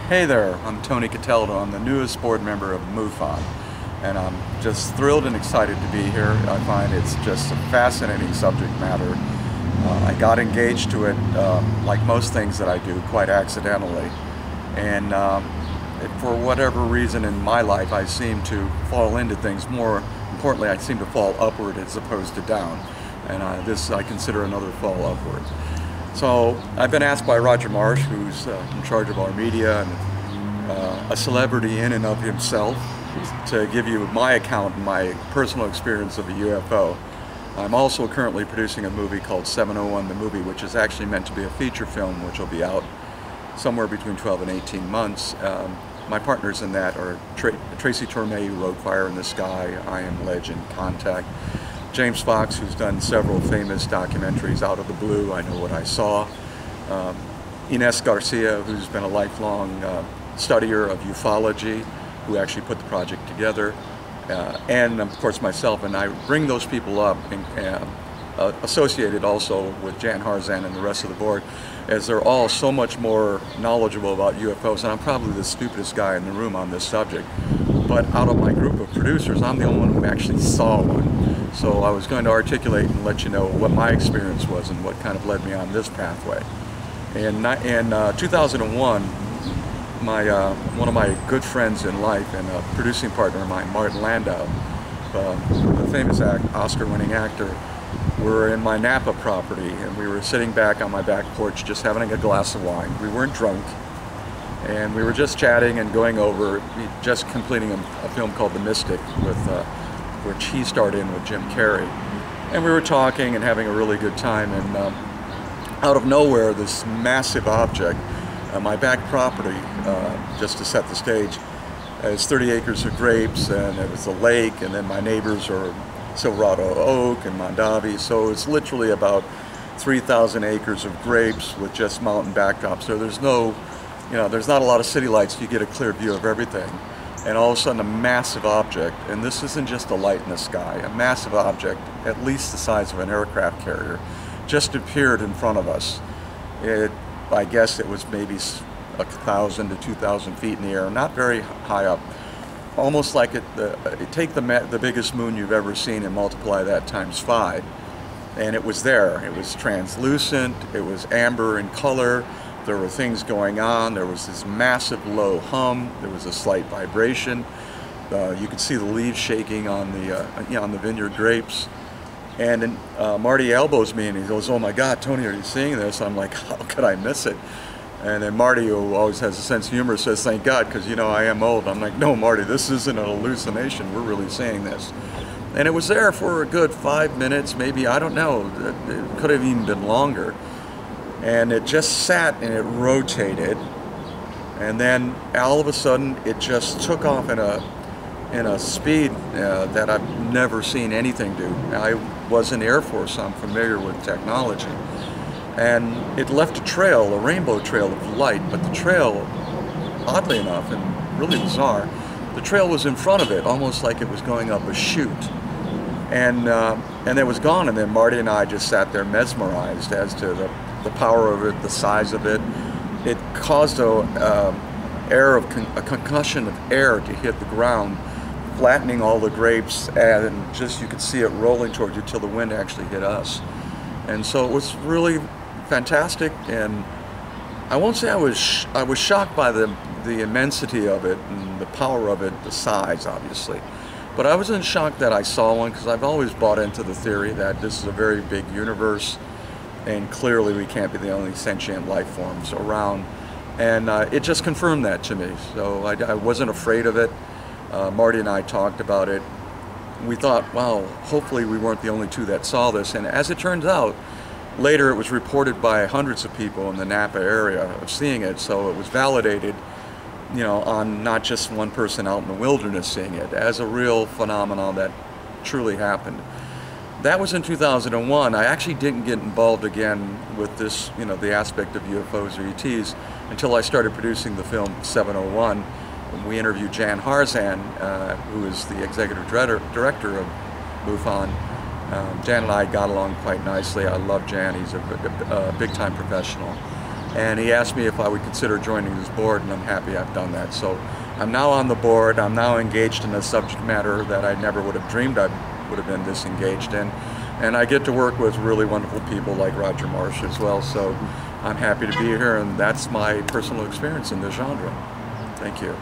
Hey there, I'm Tony Cataldo. I'm the newest board member of MUFON, and I'm just thrilled and excited to be here. I find it's just a fascinating subject matter. I got engaged to it, like most things that I do, quite accidentally, and for whatever reason in my life, I seem to fall into things. More importantly, I seem to fall upward as opposed to down, and this I consider another fall upward. So I've been asked by Roger Marsh, who's in charge of our media and a celebrity in and of himself, to give you my account and my personal experience of a UFO. I'm also currently producing a movie called 701 the Movie, which is actually meant to be a feature film, which will be out somewhere between 12 and 18 months. My partners in that are Tracy Torme, who wrote Fire in the Sky, I Am Legend, Contact. James Fox, who's done several famous documentaries, Out of the Blue, I Know What I Saw. Ines Garcia, who's been a lifelong studier of ufology, who actually put the project together. And of course myself, and I bring those people up, associated also with Jan Harzan and the rest of the board, as they're all so much more knowledgeable about UFOs, and I'm probably the stupidest guy in the room on this subject. But out of my group of producers, I'm the only one who actually saw one. So I was going to articulate and let you know what my experience was and what kind of led me on this pathway. In 2001, one of my good friends in life and a producing partner of mine, Martin Landau, the famous Oscar-winning actor, were in my Napa property, and we were sitting back on my back porch just having a glass of wine. We weren't drunk, and we were just chatting and going over, just completing a film called The Mystic, with which he starred in with Jim Carrey. And we were talking and having a really good time, and out of nowhere, this massive object, my back property, just to set the stage, is 30 acres of grapes, and it was a lake, and then my neighbors are Silverado Oak and Mondavi, so it's literally about 3,000 acres of grapes with just mountain backdrops. So there's no, there's not a lot of city lights. You get a clear view of everything. And all of a sudden a massive object, and this isn't just a light in the sky, a massive object, at least the size of an aircraft carrier, just appeared in front of us. I guess it was maybe 1,000 to 2,000 feet in the air, not very high up. Almost like take the biggest moon you've ever seen and multiply that times 5. And it was there. It was translucent, it was amber in color. There were things going on. There was this massive low hum. There was a slight vibration. You could see the leaves shaking on the vineyard grapes. And then Marty elbows me and he goes, "Oh my God, Tony, are you seeing this?" I'm like, "How could I miss it?" And then Marty, who always has a sense of humor, says, "Thank God, because I am old." I'm like, "No, Marty, this isn't an hallucination. We're really seeing this." And it was there for a good 5 minutes, maybe, I don't know. It could have even been longer. And it just sat and it rotated, and then all of a sudden it just took off in a speed that I've never seen anything do. I was in the Air Force, so I'm familiar with technology, and it left a trail, a rainbow trail of light, but the trail, oddly enough and really bizarre, the trail was in front of it, almost like it was going up a chute. And it was gone, and then Marty and I just sat there mesmerized as to the power of it, the size of it. It caused a concussion of air to hit the ground, flattening all the grapes, and just you could see it rolling towards you till the wind actually hit us. And so it was really fantastic, and I won't say I was shocked by the immensity of it and the power of it, the size obviously. But I wasn't shocked that I saw one, because I've always bought into the theory that this is a very big universe, and clearly we can't be the only sentient life forms around. And it just confirmed that to me. So I wasn't afraid of it. Marty and I talked about it. We thought, wow, hopefully we weren't the only two that saw this. And as it turns out, later it was reported by hundreds of people in the Napa area of seeing it. So it was validated, on not just one person out in the wilderness seeing it, as a real phenomenon that truly happened. That was in 2001. I actually didn't get involved again with this, the aspect of UFOs or ETs, until I started producing the film 701. We interviewed Jan Harzan, who is the executive director of MUFON. Jan and I got along quite nicely. I love Jan. He's a big-time professional. and he asked me if I would consider joining his board, and I'm happy I've done that. So I'm now on the board. I'm now engaged in a subject matter that I never would have dreamed I would have been this engaged in, and I get to work with really wonderful people like Roger Marsh as well. So I'm happy to be here, and that's my personal experience in this genre. Thank you.